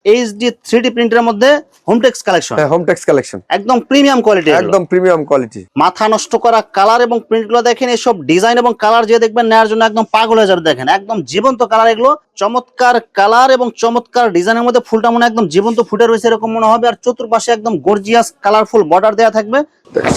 HD 3D প্রিন্টের মধ্যে Hometex collection. হ্যাঁ, হোমটেক্স কালেকশন একদম প্রিমিয়াম কোয়ালিটি, একদম প্রিমিয়াম কোয়ালিটি। মাথা নষ্ট করা কালার এবং প্রিন্টগুলো দেখেন, এসব ডিজাইন এবং কালার যে দেখবেন নেওয়ার জন্য একদম পাগল হয়ে যাবে। দেখেন একদম জীবন্ত কালার, এগুলো চমৎকার কালার এবং চমৎকার ডিজাইনের মধ্যে ফুলটা মনে একদম জীবন্ত ফুটে রয়েছে এরকম মনে হবে। আর চতুর্পাশে একদম গর্জিয়াস কালারফুল বর্ডার দেওয়া থাকবে।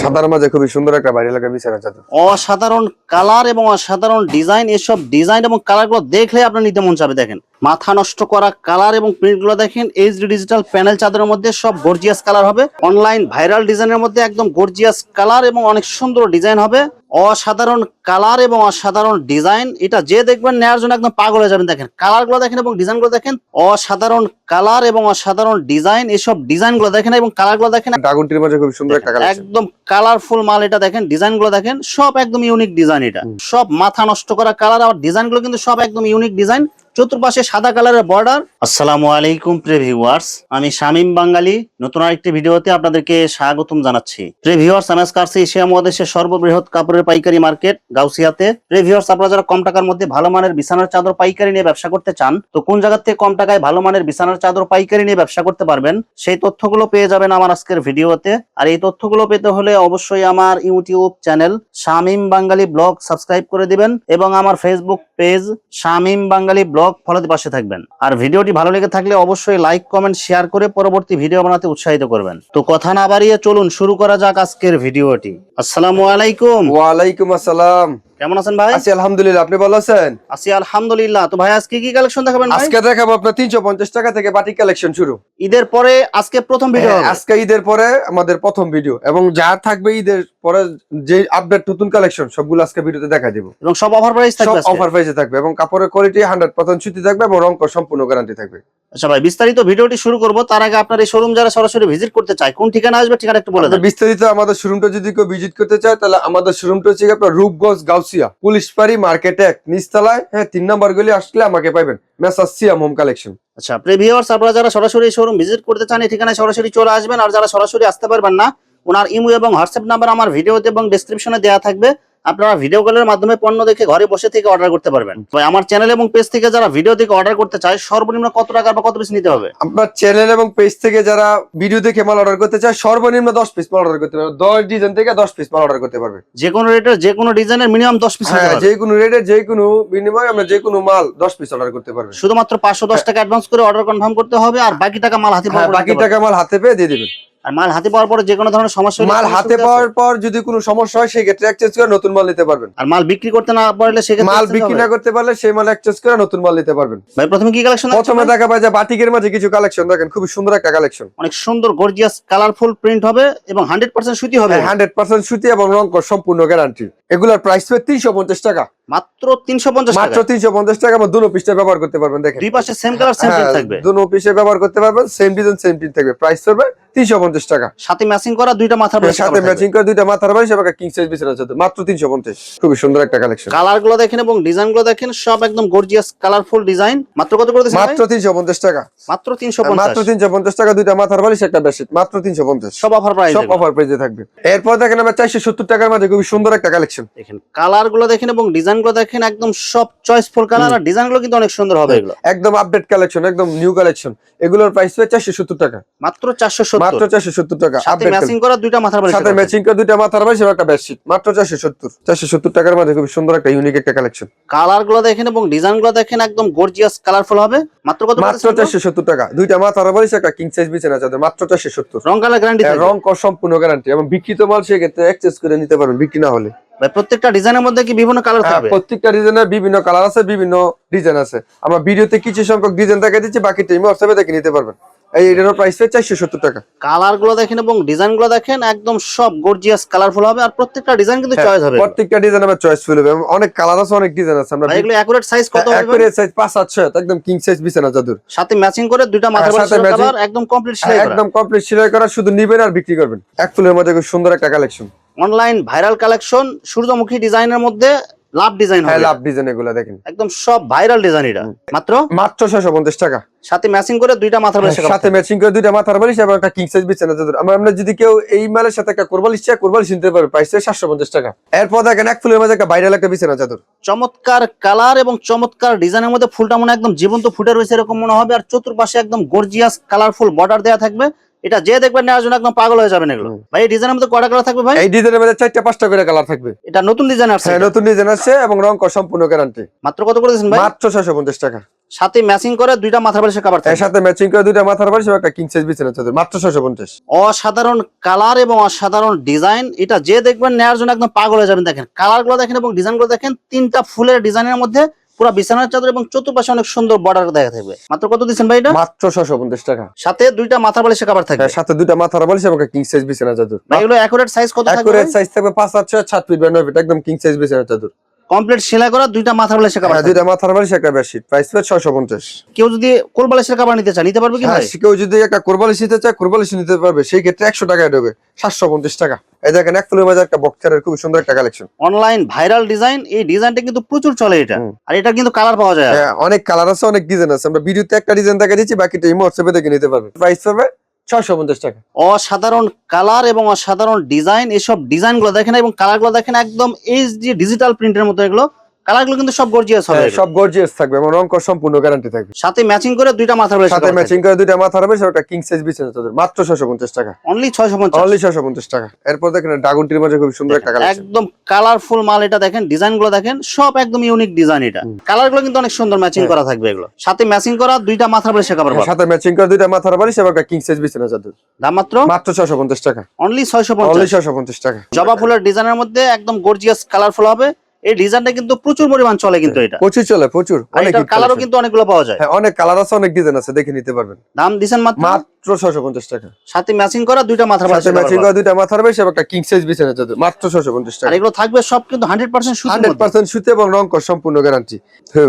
সাদার মাঝে খুবই সুন্দর একটা ভাইরাল একটা বিছানা চাদর, অসাধারণ কালার এবং অসাধারণ ডিজাইন। এসব ডিজাইন এবং কালারগুলো দেখলে আপনার নিতে মন চাবে। দেখেন মাথা নষ্ট করা কালার এবং প্রিন্টগুলো দেখেন, এইচডি ডিজিটাল প্যানেল চাদরের মধ্যে সব গর্জিয়াস কালার হবে। অনলাইন ভাইরাল ডিজাইনের মধ্যে একদম গর্জিয়াস কালার এবং অনেক সুন্দর ডিজাইন হবে। অসাধারণ কালার এবং অসাধারণ ডিজাইন, এটা যে দেখবেন নেওয়ার জন্য একদম পাগল হয়ে যাবেন। দেখেন কালারগুলো দেখেন এবং ডিজাইনগুলো দেখেন, অসাধারণ কালার এবং অসাধারণ ডিজাইন। এসব ডিজাইনগুলো দেখেন এবং কালারগুলো দেখেন, ড্রাগনটির মাঝে খুব সুন্দর একটা কালেকশন, একদম কালারফুল মাল। এটা দেখেন ডিজাইনগুলো দেখেন, সব একদম ইউনিক ডিজাইন। এটা সব মাথা নষ্ট করা কালার, আর ডিজাইনগুলো কিন্তু সব একদম ইউনিক ডিজাইন। চতুর্পাশে সাদা কালারের বর্ডার। আসসালামু আলাইকুম প্রিয় ভিউয়ার্স, আমি শামীম বাঙালি নতুন আরেকটি ভিডিওতে আপনাদেরকে স্বাগতম জানাচ্ছি। প্রিয় ভিউয়ার্স, আমি আজকে আসছি এশিয়া মহাদেশের সর্ববৃহৎ কাপড়ের পাইকারি মার্কেট গাউসিয়াতে। প্রিয় ভিউয়ার্স, আপনারা যারা কম টাকার মধ্যে ভালো মানের বিছানার চাদর পাইকারি নিয়ে ব্যবসা করতে চান, তো কোন জায়গা থেকে কম টাকায় ভালো মানের বিছানার চাদর পাইকারি নিয়ে ব্যবসা করতে পারবেন, সেই তথ্যগুলো পেয়ে যাবেন আমার আজকের ভিডিওতে। আর এই তথ্যগুলো পেতে হলে অবশ্যই আমার ইউটিউব চ্যানেল শামীম বাঙালি ব্লগ সাবস্ক্রাইব করে দিবেন এবং আমার ফেসবুক পেজ শামীম বাঙালি ব্লগ ফলোতে পাশে থাকবেন। আর ভিডিওটি ভালো লেগে থাকলে অবশ্যই লাইক কমেন্ট শেয়ার করে পরবর্তী ভিডিও বানাতে উৎসাহিত করবেন। তো কথা না বাড়িয়ে চলুন শুরু করা যাক আজকের ভিডিওটি। আসসালামু আলাইকুম। ওয়ালাইকুম আসসালাম। কেমন আছেন ভাই? আছি আলহামদুলিল্লাহ, আপনি ভালো আছেন? আছি আলহামদুলিল্লাহ। তো ভাই আজকে কি কালেকশন দেখাবেন ভাই? আজকে দেখাবো আপনার 350 টাকা থেকে বাটিক কালেকশন শুরু। ঈদের পরে আজকে প্রথম ভিডিও হবে। আজকে ঈদের পরে আমাদের প্রথম ভিডিও, এবং যা থাকবে ঈদের পরে যে আপডেট নতুন কালেকশন সবগুলো আজকে ভিডিওতে দেখা দেব। এবং সব অফার প্রাইস থাকবে, সব অফার প্রাইসে থাকবে, এবং কাপড়ের কোয়ালিটি 100% সুতি থাকবে এবং রং সম্পূর্ণ গ্যারান্টি থাকবে। আচ্ছা ভাই, বিস্তারিত ভিডিওটি শুরু করব তার আগে আপনার এই শোরুম যারা সরাসরি ভিজিট করতে চায় কোন ঠিকানা আসবে, ঠিকানা একটু বলে দেন। বিস্তারিত আমাদের শোরুমটা যদি কেউ ভিজিট করতে চায়, তাহলে আমাদের শোরুমটা হচ্ছে আপনার রূপগঞ্জ গাউসিয়া পুলিশপাড়ি মার্কেট 1 নিচতলায়, 3 নম্বর গলি আসলে আমাকে পাবেন, মেসার্স সিয়াম হোম কালেকশন। আচ্ছা প্রিয় ভিউয়ার্স, আপনারা যারা সরাসরি শোরুম ভিজিট করতে চান এই ঠিকানায় সরাসরি চলে আসবেন। আর যারা সরাসরি আসতে পারবেন না, ওনার ইমো এবং হোয়াটসঅ্যাপ নাম্বার আমার ভিডিওতে এবং ডেসক্রিপশনে দেওয়া থাকবে। আপনারা ভিডিও কলের মাধ্যমে পণ্য দেখে ঘরে বসে থেকে অর্ডার করতে পারবেন। তো আমার চ্যানেল এবং পেজ থেকে যারা ভিডিও দেখে অর্ডার করতে চায় সর্বনিম্ন কত টাকা বা কত পিস নিতে হবে? আপনার চ্যানেল এবং পেজ থেকে যারা ভিডিও দেখে মাল অর্ডার করতে চায় সর্বনিম্ন 10 পিস মাল অর্ডার করতে পারবে। 10 ডিজাইন থেকে 10 পিস মাল অর্ডার করতে পারবে। যে কোনো রেটের যে কোনো ডিজাইনের মিনিমাম 10 পিস নিতে হ্যাঁ, হবে। যে কোনো রেটের যে কোনো বিনিময়ে আমরা যে কোনো মাল 10 পিস অর্ডার করতে পারবে। শুধুমাত্র 510 টাকা অ্যাডভান্স করে অর্ডার কনফার্ম করতে হবে, আর বাকি টাকা মাল হাতে পাওয়ার পর বাকি টাকা মাল হাতে পেয়ে দিয়ে দিবেন। আর মাল হাতে পাওয়ার পরে যে কোনো ধরনের সমস্যা হলে মাল হাতে পাওয়ার পর যদি কোনো সমস্যা হয় সেই ক্ষেত্রে এক্সচেঞ্জ করে নতুন মাল নিতে পারবেন। আর মাল বিক্রি করতে না পারলে সেক্ষেত্রে মাল বিক্রি না করতে পারলে সেই মাল এক্সচেঞ্জ করে নতুন মাল নিতে পারবেন। ভাই প্রথমে কি কালেকশন? প্রথমে দেখা পায় যে বাটিকের মাঝে কিছু কালেকশন দেখেন, খুব সুন্দর একটা কালেকশন, অনেক সুন্দর গর্জিয়াস কালারফুল প্রিন্ট হবে এবং 100% সুতি হবে। 100% সুতি এবং রং সম্পূর্ণ গ্যারান্টি। এগুলোর প্রাইস হবে 350 টাকা, মাত্র 350 টাকা। মাত্র 350 টাকা। আমরা দুটো পিসটা ব্যবহার করতে পারবেন। দেখেন দুই পাশে সেম কালার সেম প্রিন্ট থাকবে, দুটো পিসে ব্যবহার করতে পারবেন, সেম ডিজাইন সেম প্রিন্ট থাকবে। প্রাইস হবে 350 টাকা। সাথে ম্যাচিং করা দুইটা মাথার বালিশ, সাথে ম্যাচিং করে দুইটা মাথার বালিশ এবং কিং সাইজ বিছানা চাদর, মাত্র 350। খুব সুন্দর একটা কালেকশন। কালার গুলো দেখেন এবং ডিজাইন গুলো দেখেন, সব একদম গর্জিয়াস কালারফুল ডিজাইন। মাত্র কত করে দিচ্ছেন ভাই? মাত্র 350 টাকা, মাত্র 350। মাত্র 350 টাকা। দুইটা মাথার বালিশ একটা বেডশিট, মাত্র 350। সব অফার প্রাইস, সব অফার প্রাইসে থাকবে। এরপর দেখেন আমরা 470 টাকার মধ্যে খুব সুন্দর একটা কালেকশন। দেখেন কালার গুলো দেখেন এবং ডিজাইন গুলো দেখেন, একদম সব চয়েসফুল কালার। আর ডিজাইন গুলো কিন্তু অনেক সুন্দর হবে। এগুলো একদম আপডেট কালেকশন, একদম নিউ কালেকশন। এগুলোর প্রাইস হবে 470 টাকা, মাত্র 470। মাত্র 470 টাকা। সাথে ম্যাচিং করা দুইটা মাথার বালিশ, সাথে ম্যাচিং করে দুইটা মাথার বালিশ এবং একটা বেডশিট, মাত্র 470। 470 টাকার মধ্যে খুব সুন্দর একটা ইউনিক একটা কালেকশন। কালার গুলো দেখেন এবং ডিজাইন গুলো দেখেন, একদম গর্জিয়াস কালারফুল হবে। মাত্র কত? মাত্র 470 টাকা। দুইটা মাথার বালিশ একটা কিং সাইজ বিছানা চাদর, মাত্র 470। রং কালার গ্যারান্টি থাকবে। রং সম্পূর্ণ গ্যারান্টি এবং বিক্রিত মাল সেক্ষেত্রে এক্সচেঞ্জ করে নিতে পারবেন বিক্রি না হলে। ভাই প্রত্যেকটা ডিজাইনের মধ্যে কি বিভিন্ন কালার থাকবে? প্রত্যেকটা ডিজাইনের বিভিন্ন কালার আছে, বিভিন্ন ডিজাইন আছে। আমরা ভিডিওতে কিছু সংখ্যক ডিজাইন দেখা দিচ্ছি, বাকি টাইম হোয়াটসঅ্যাপে দেখে নিতে পারবেন। এইটার প্রাইস হচ্ছে 470 টাকা। কালার গুলো দেখেন এবং ডিজাইন গুলো দেখেন, একদম সব গর্জিয়াস কালারফুল হবে। আর প্রত্যেকটা ডিজাইন কিন্তু চয়েস হবে। প্রত্যেকটা ডিজাইন আমার চয়েসফুল হবে, অনেক কালার আছে, অনেক ডিজাইন আছে। আমরা এগুলো একুরেট সাইজ কত হবে? একুরেট সাইজ 5-7 একদম কিং সাইজ বিছানা চাদর, সাথে ম্যাচিং করে দুইটা মাথার বালিশ কালার, একদম কমপ্লিট সেলাই করা। একদম কমপ্লিট সেলাই করা, শুধু নিবেন আর বিক্রি করবেন। এক ফুলের মধ্যে খুব সুন্দর একটা কালেকশন। অনলাইন ভাইরাল কালেকশন, সূর্যমুখী ডিজাইনের মধ্যে লাভ ডিজাইন হ্যাঁ হবে লাভ ডিজাইন এগুলো দেখেন একদম সব ভাইরাল ডিজাইন এটা মাত্র মাত্র 650 টাকা। সাথে ম্যাচিং করে দুইটা মাথার বালিশ সাথে ম্যাচিং করে দুইটা মাথার বালিশ এবং একটা কিং সাইজ বিছানা চাদর। আমরা যদি কেউ এই মালের সাথে একটা কোরবালিশ চায় কোরবালিশ নিতে পারবে, প্রাইস 750 টাকা। এরপর দেখেন এক ফুলের মাঝে একটা ভাইরাল একটা বিছানা চাদর, চমৎকার কালার এবং চমৎকার ডিজাইনের মধ্যে ফুলটা মনে একদম জীবন্ত ফুটে রয়েছে এরকম মনে হবে, আর চতুর্পাশে একদম গর্জিয়াস কালারফুল বর্ডার দেওয়া থাকবে। এটা যে দেখবেন নেওয়ার জন্য একদম পাগল হয়ে যাবেন এগুলো। ভাই এই ডিজাইনের মধ্যে কয়টা কালার থাকবে ভাই? এই ডিজাইনের মধ্যে 4টা 5টা করে কালার থাকবে। এটা নতুন ডিজাইন আসছে? হ্যাঁ নতুন ডিজাইন আসছে এবং রং কর সম্পূর্ণ গ্যারান্টি। মাত্র কত করে দিয়েছেন ভাই? মাত্র 650 টাকা। সাথে ম্যাচিং করে দুইটা মাথার বালিশের কভার এর থাকবে। সাথে ম্যাচিং করে দুইটা মাথার বালিশ এবং একটা কিং সাইজ বিছানা চাদর, মাত্র 650। অসাধারণ কালার এবং অসাধারণ ডিজাইন, এটা যে দেখবেন নেওয়ার জন্য একদম পাগল হয়ে যাবেন। দেখেন কালার গুলো দেখেন এবং ডিজাইন গুলো দেখেন, তিনটা ফুলের ডিজাইনের মধ্যে পুরো বিছানার চাদর এবং চতুর্পাশে অনেক সুন্দর বর্ডার দেখা থাকবে। মাত্র কত দিচ্ছেন ভাই এটা? মাত্র 650 টাকা। সাথে দুইটা মাথার বালিশের কভার থাকবে। সাথে দুইটা মাথার বালিশ এবং একটা কিং সাইজ বিছানা চাদর। ভাই এগুলো অ্যাকুরেট সাইজ কত থাকবে? অ্যাকুরেট সাইজ থাকবে 5 8 6 7 ফিট বাই 9 ফিট, একদম কিং সাইজ বিছানা চাদর। কমপ্লিট সেলাই করা দুইটা মাথার বালিশের কভার থাকবে। দুইটা মাথার বালিশ একটা বেডশিট, প্রাইস 650। কেউ যদি কোল বালিশের কভার নিতে চায় নিতে পারবে কি হ্যাঁ ভাই? কেউ যদি একটা কোরবালিশ নিতে চায় কোরবালিশ নিতে পারবে, সেই ক্ষেত্রে 100 টাকা দেবে, 750 টাকা। এই দেখেন এক ফুলের মাঝে একটা বক্সারের খুব সুন্দর একটা কালেকশন, অনলাইন ভাইরাল ডিজাইন। এই ডিজাইনটা কিন্তু প্রচুর চলে এটা, আর এটা কিন্তু কালার পাওয়া যায়। অনেক কালার আছে অনেক ডিজাইন আছে। আমরা ভিডিওতে একটা ডিজাইন দেখা দিচ্ছি, বাকিটা এই হোয়াটসঅ্যাপে দেখে নিতে পারবে। প্রাইস পাবে 650 টাকা। অসাধারণ কালার এবং অসাধারণ ডিজাইন, এসব ডিজাইন গুলো দেখেন এবং কালার গুলো দেখেন, একদম এইচডি ডিজিটাল প্রিন্টের মতো। এগুলো কালার গুলো কিন্তু সব গর্জিয়াস হবে, সব গর্জিয়াস থাকবে এবং রং কর সম্পূর্ণ গ্যারান্টি থাকবে। সাথে ম্যাচিং করে দুইটা মাথার বালিশ সাথে ম্যাচিং করে দুইটা মাথার বালিশ একটা কিং সাইজ বিছানা চাদর, মাত্র 650 টাকা। অনলি 650। অনলি 650 টাকা। এরপর দেখেন ড্রাগনটির মাঝে খুব সুন্দর একটা কালেকশন, একদম কালারফুল মাল। এটা দেখেন ডিজাইন গুলো দেখেন, সব একদম ইউনিক ডিজাইন। এটা কালার গুলো কিন্তু অনেক সুন্দর ম্যাচিং করা থাকবে এগুলো। সাথে ম্যাচিং করা দুইটা মাথার বালিশের কভার পাবেন। সাথে ম্যাচিং করে দুইটা মাথার বালিশ এবং একটা কিং সাইজ বিছানা চাদর, দাম মাত্র মাত্র 650 টাকা। Only only 650। 650 টাকা। জবা ফুলের ডিজাইনের মধ্যে একদম গর্জিয়াস কালারফুল হবে। এই ডিজাইনটা কিন্তু প্রচুর পরিমাণ চলে কিন্তু এটা প্রচুর চলে, প্রচুর। আর অনেক এটার কালারও কিন্তু অনেকগুলো পাওয়া যায়। হ্যাঁ অনেক কালার আছে অনেক ডিজাইন আছে, দেখে নিতে পারবেন। দাম দিবেন মাত্র মাত্র 650 টাকা। সাথে ম্যাচিং করা দুইটা মাথার সাথে বালিশের ম্যাচিং কভার করে দুইটা মাথার বালিশ এবং একটা কিং সাইজ বিছানা চাদর, মাত্র 650 আর টাকা। এগুলো থাকবে সব কিন্তু 100% সুতির মধ্যে। 100% সুতি এবং রং কর সম্পূর্ণ গ্যারান্টি।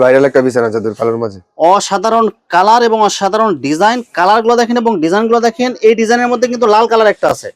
ভাইরাল একটা বিছানা চাদর কালার মাঝে। অসাধারণ কালার এবং অসাধারণ ডিজাইন, কালার গুলো দেখেন এবং ডিজাইন গুলো দেখেন। এই ডিজাইনের মধ্যে কিন্তু লাল কালার একটা আছে,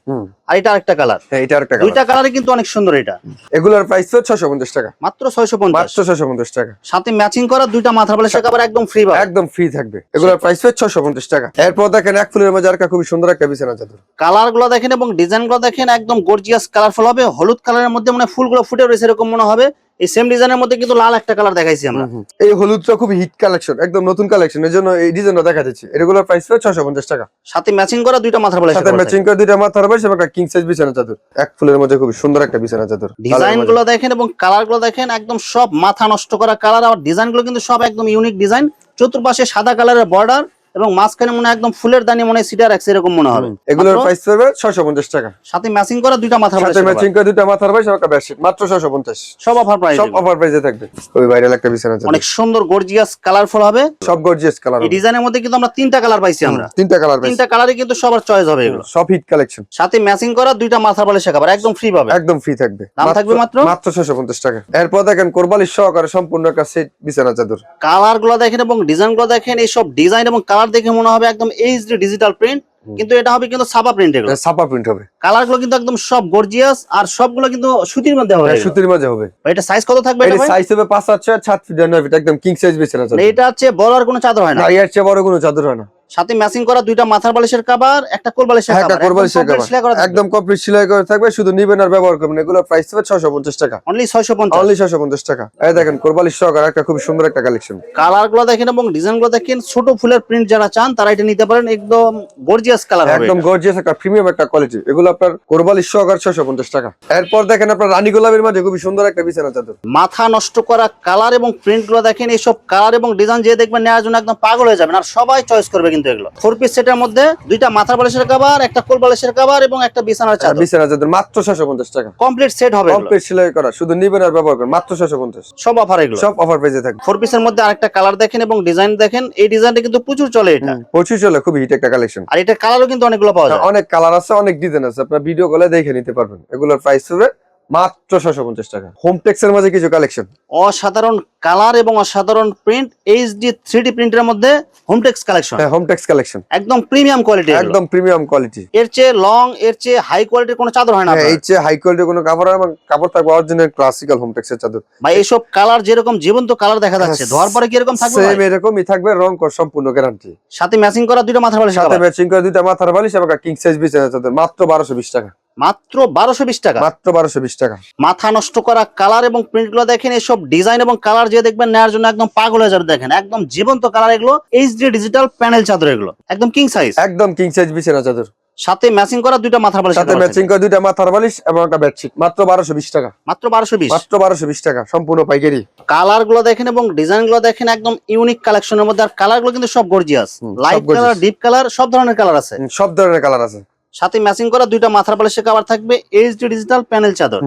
আর এটা আরেকটা কালার। হ্যাঁ এটা আরেকটা দুইটা কালারই কিন্তু অনেক সুন্দর। এটা এগুলোর প্রাইস 650 টাকা। মাত্র 650। মাত্র 650 টাকা। সাথে ম্যাচিং করা দুইটা মাথার বালিশের কভার একদম ফ্রি পাবেন। একদম ফ্রি থাকবে। এগুলোর প্রাইস 650 টাকা। এরপর দেখেন এক ফুলের মাঝে আরেকটা খুব সুন্দর একটা বিছানা চাদর, কালার গুলো দেখেন এবং ডিজাইন গুলো দেখেন, একদম গর্জিয়াস কালারফুল হবে। হলুদ কালারের মধ্যে মানে ফুলগুলো ফুটে রয়েছে এরকম মনে হবে। এই সেম ডিজাইনের মধ্যে কিন্তু লাল একটা কালার দেখাইছি আমরা। এই হলুদটা খুব হিট কালেকশন, একদম নতুন কালেকশন, এর জন্য এই ডিজাইনটা দেখা যাচ্ছে। এগুলোর প্রাইস 650 টাকা। সাথে ম্যাচিং করা দুইটা মাথার বালিশের সাথে কভার ম্যাচিং করে দুইটা মাথার বালিশ এবং একটা কিং সাইজ বিছানা চাদর। এক ফুলের মধ্যে খুব সুন্দর একটা বিছানা চাদর। ডিজাইন গুলো দেখেন এবং কালার গুলো দেখেন, একদম সব মাথা নষ্ট করা কালার। আর ডিজাইন গুলো কিন্তু সব একদম ইউনিক ডিজাইন। চতুর্পাশে সাদা কালারের বর্ডার এবং মাঝখানে মনে হয় একদম ফুলের দানি মনে হয় সিটার রাখছে এরকম মনে হবে। এগুলোর প্রাইস পড়বে 650 টাকা। সাথে ম্যাচিং করা দুইটা মাথার সাথে বালিশের ম্যাচিং কভার, করে দুইটা মাথার বালিশ এবং একটা বেডশিট, মাত্র 650। সব অফার প্রাইস। সব অফার প্রাইসে থাকবে। ওই ভাইরাল একটা বিছানা চাদর, অনেক সুন্দর গর্জিয়াস কালারফুল হবে। সব গর্জিয়াস কালার। এই ডিজাইনের মধ্যে কিন্তু আমরা তিনটা কালার পাইছি আমরা। তিনটা কালার পাইছি, তিনটা কালারই কিন্তু সবার চয়েস হবে এগুলো। সব হিট কালেকশন। সাথে ম্যাচিং করা দুইটা মাথার বালিশের কভার একদম ফ্রি পাবে। একদম ফ্রি থাকবে। দাম থাকবে মাত্র 650 টাকা। এরপর দেখেন কোরবালিশ সহকারে সম্পূর্ণ একটা সেট বিছানা চাদর। কালার গুলো দেখেন এবং ডিজাইন গুলো দেখেন, এইসব ডিজাইন এবং কালার দেখে মনে হবে একদম এইচডি ডিজিটাল প্রিন্ট, কিন্তু এটা হবে কিন্তু ছাপা প্রিন্ট। এগুলো ছাপা প্রিন্ট হবে। কালার গুলো কিন্তু একদম সব গর্জিয়াস, আর সবগুলো কিন্তু সুতির মধ্যে হবে। সুতির মাঝে হবে। এটা সাইজ কত থাকবে? এটা সাইজ হবে 5 8 6 7 ফিট 9 ফিট, একদম কিং সাইজ বিছানা চাদর। এটা হচ্ছে বড় আর কোনো চাদর হয় না। না এর চেয়ে বড় কোনো চাদর হয় না। সাথে ম্যাচিং করা দুইটা মাথার বালিশের কভার, একটা কোল বালিশের একটা কভার, কোরবালিশের কভার একদম কমপ্লিট সেলাই করা থাকবে, শুধু নিবেন আর ব্যবহার করবেন। এগুলোর প্রাইস হবে 650 টাকা। অনলি 650। অনলি 650 টাকা। এই দেখেন কোরবালিশ সহকারে একটা খুব সুন্দর একটা কালেকশন। কালার গুলো দেখেন এবং ডিজাইন গুলো দেখেন, ছোট ফুলের প্রিন্ট যারা চান তারা এটা নিতে পারেন। একদম গর্জিয়াস কালার হবে, একদম গর্জিয়াস একটা প্রিমিয়াম একটা কোয়ালিটি। এগুলো আপনার কোরবালিশ সহকারে 650 টাকা। এরপর দেখেন আপনার রানী গোলাপের মাঝে খুব সুন্দর একটা বিছানা চাদর। মাথা নষ্ট করা কালার এবং প্রিন্ট গুলো দেখেন। এইসব কালার এবং ডিজাইন যে দেখবেন নেওয়ার জন্য একদম পাগল হয়ে যাবেন, আর সবাই চয়েস করবে কিন্তু এগুলো। 4 পিস সেটের মধ্যে দুইটা মাথার বালিশের কভার, একটা কোল বালিশের কভার এবং একটা বিছানার চাদর। বিছানা চাদর মাত্র 650 টাকা। কমপ্লিট সেট হবে, কমপ্লিট সেলাই করা, শুধু নিবেন আর ব্যবহার করবেন, মাত্র 650। সব অফার এগুলো, সব অফার পেজে থাকবে। 4 পিসের মধ্যে আরেকটা কালার দেখেন এবং ডিজাইন দেখেন। এই ডিজাইনটা কিন্তু প্রচুর চলে, এটা প্রচুর চলে, খুব হিট একটা কালেকশন। আর এটা কালারও কিন্তু অনেকগুলো পাওয়া যায়। অনেক কালার আছে, অনেক ডিজাইন আছে, আপনার ভিডিও কলে দেখে নিতে পারবেন। এগুলোর প্রাইস হবে মাত্র 650 টাকা। হোমটেক্স এর মাঝে কিছু কালেকশন, অসাধারণ কালার এবং অসাধারণ প্রিন্ট, এইচডি 3D প্রিন্টের মধ্যে হোমটেক্স কালেকশন। হ্যাঁ হোমটেক্স কালেকশন একদম প্রিমিয়াম কোয়ালিটি, একদম প্রিমিয়াম কোয়ালিটি। এর চেয়ে লং, এর চেয়ে হাই কোয়ালিটির কোনো চাদর হয় না। হ্যাঁ এই চেয়ে হাই কোয়ালিটির কোনো কাপড় এবং কাপড় থাকবে অরিজিনাল ক্লাসিক্যাল হোমটেক্স এর চাদর। ভাই এইসব কালার যেরকম জীবন্ত কালার দেখা যাচ্ছে, ধোয়ার পরে কি এরকম থাকবে? সেম এরকমই থাকবে, রং কর সম্পূর্ণ গ্যারান্টি। সাথে ম্যাচিং করা দুইটা মাথার বালিশ, সাথে ম্যাচিং করে দুইটা মাথার বালিশ এবং কিং সাইজ বিছানা চাদর মাত্র 1220 টাকা। মাত্র 1220 টাকা। মাত্র 1220 টাকা। মাথা নষ্ট করা কালার এবং প্রিন্ট গুলো দেখেন, এসব ডিজাইন এবং কালার যে দেখবেন নেওয়ার জন্য একদম পাগল হয়ে যাবে। দেখেন একদম জীবন্ত কালার, এগুলো এইচডি ডিজিটাল প্যানেল চাদর, এগুলো একদম কিং সাইজ, একদম কিং সাইজ বিছানা চাদর। সাথে ম্যাচিং করা দুইটা মাথার বালিশ, সাথে ম্যাচিং করে দুইটা মাথার বালিশ এবং একটা বেডশিট মাত্র 1220 টাকা। মাত্র 1220। মাত্র 1220 টাকা সম্পূর্ণ পাইকারি। কালার গুলো দেখেন এবং ডিজাইন গুলো দেখেন, একদম ইউনিক কালেকশনের মধ্যে। আর কালার গুলো কিন্তু সব gorgeous, light colour, deep colour, সব ধরনের কালার আছে। সব ধরনের কালার আছে। সাথে ম্যাচিং করা দুইটা মাথার বালিশের কভার থাকবে, এইচডি ডিজিটাল প্যানেল চাদর।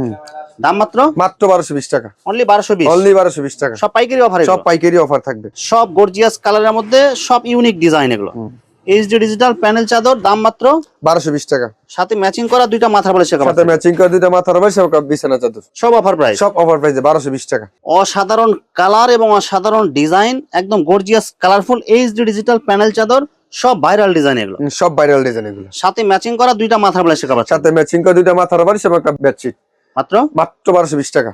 দাম মাত্র 1220 টাকা। অনলি 1220। অনলি 1220 টাকা। সব পাইকারি অফার, সব পাইকারি অফার থাকবে। সব গর্জিয়াস কালারের মধ্যে, সব ইউনিক ডিজাইন এগুলো। এইচডি ডিজিটাল প্যানেল চাদর, দাম মাত্র 1220 টাকা। সাথে ম্যাচিং করা দুইটা মাথার বালিশের কভার, সাথে ম্যাচিং করে দুইটা মাথার বালিশ এবং বিছানা চাদর। সব অফার প্রাইস। সব অফার প্রাইসে 1220 টাকা। অসাধারণ কালার এবং অসাধারণ ডিজাইন, একদম gorgeous colourful HD digital panel চাদর, সব ভাইরাল ডিজাইন এগুলো। সব ভাইরাল ডিজাইন এগুলো। সাথে ম্যাচিং করা দুইটা মাথার বালিশের কভার, সাথে ম্যাচিং করে দুইটা মাথার বালিশ এবং একটা বেডশিট মাত্র মাত্র 1220 টাকা।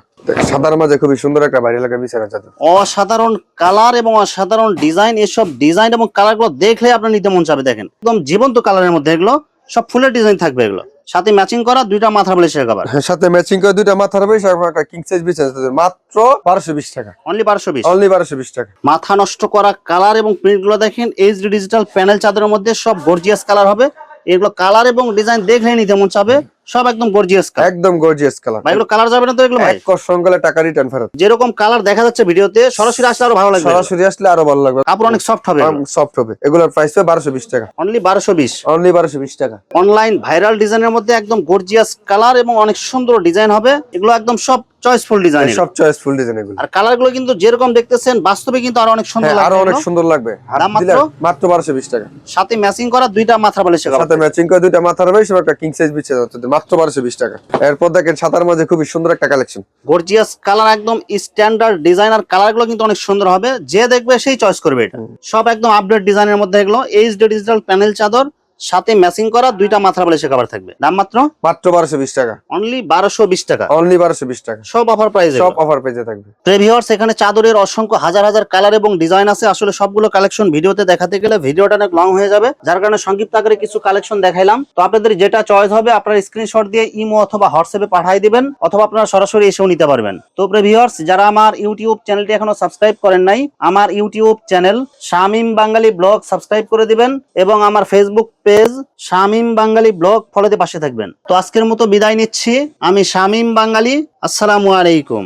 সাদার মাঝে খুবই সুন্দর একটা ভাইরাল লাগা বিছানা চাদর। অসাধারণ কালার এবং অসাধারণ ডিজাইন, এসব ডিজাইন এবং কালার গুলো দেখলে আপনার নিতে মন চাবে। দেখেন একদম জীবন্ত কালারের মধ্যে, এগুলো সব ফুলের ডিজাইন থাকবে এগুলো। সাথে ম্যাচিং করা দুইটা মাথার বালিশের কভার, সাথে ম্যাচিং করে দুইটা মাথার বালিশ এবং একটা কিং সাইজ বিছানা চাদর মাত্র 1220 টাকা। অনলি 1220। অনলি 1220 টাকা। মাথা নষ্ট করা কালার এবং প্রিন্ট গুলো দেখেন, এইচডি ডিজিটাল প্যানেল চাদরের মধ্যে সব গর্জিয়াস কালার হবে। এগুলো কালার এবং ডিজাইন দেখলে নিতে মন চাবে, সব একদম গর্জিয়াস কালার। একদম গর্জিয়াস কালার। ভাই এগুলো কালার যাবে না তো? এগুলো ভাই এক কষ্ট গেলে টাকা রিটার্ন ফেরত। যেরকম কালার দেখা যাচ্ছে ভিডিওতে, সরাসরি আসলে আরো ভালো লাগবে। সরাসরি আসলে আরো ভালো লাগবে, কাপড় অনেক সফট হবে, সফট হবে। এগুলোর প্রাইস হবে 1220 টাকা। অনলি 1220। অনলি 1220 টাকা। অনলাইন ভাইরাল ডিজাইনের মধ্যে একদম গর্জিয়াস কালার এবং অনেক সুন্দর ডিজাইন হবে। এগুলো একদম সব চয়েসফুল ডিজাইন, সব চয়েসফুল ডিজাইন এগুলো। আর কালার গুলো কিন্তু যেরকম দেখতেছেন বাস্তবে কিন্তু আরো অনেক সুন্দর লাগবে, আরো অনেক সুন্দর লাগবে। দাম মাত্র মাত্র 1220 টাকা। সাথে ম্যাচিং করা দুইটা মাথার বালিশের কভার, সাথে ম্যাচিং করে দুইটা মাথার বালিশ এবং একটা কিং সাইজ বিছানা চাদর মাত্র 1220 টাকা। এরপর দেখেন সাদার মাঝে খুবই সুন্দর একটা কালেকশন, গর্জিয়াস কালার, একদম স্ট্যান্ডার্ড ডিজাইন। আর কালার গুলো কিন্তু অনেক সুন্দর হবে, যে দেখবে সেই চয়েস করবে। এটা সব একদম আপডেট ডিজাইনের মধ্যে, এগুলো এইচডি ডিজিটাল প্যানেল চাদর, সাথে ম্যাচিং করা দুইটা মাথার বালিশের কভার থাকবে। দাম মাত্র 1220 টাকা। অনলি 1220 টাকা। অনলি 1220 টাকা। সব অফার প্রাইসে, সব অফার পেজে থাকবে। ভিউয়ার্স এখানে চাদরের অসংখ্য হাজার হাজার কালার এবং ডিজাইন আছে। আসলে সবগুলো কালেকশন ভিডিওতে দেখাতে গেলে ভিডিওটা অনেক লং হয়ে যাবে, যার কারণে সংক্ষিপ্ত আকারে কিছু কালেকশন দেখাইলাম। তো আপনাদের যেটা চয়েস হবে আপনারা স্ক্রিনশট দিয়ে ইমো অথবা হোয়াটসঅ্যাপে পাঠিয়ে দিবেন, অথবা আপনারা সরাসরি এসেও নিতে পারবেন। তো ভিউয়ার্স যারা আমার ইউটিউব চ্যানেলটি এখনো সাবস্ক্রাইব করেন নাই, আমার ইউটিউব চ্যানেল শামীম বাঙালি ব্লগ সাবস্ক্রাইব করে দিবেন, এবং আমার ফেসবুক পেজ শামীম বাঙালি ব্লগ ফলোতে পাশে থাকবেন। তো আজকের মতো বিদায় নিচ্ছি, আমি শামীম বাঙালি। আসসালামু আলাইকুম।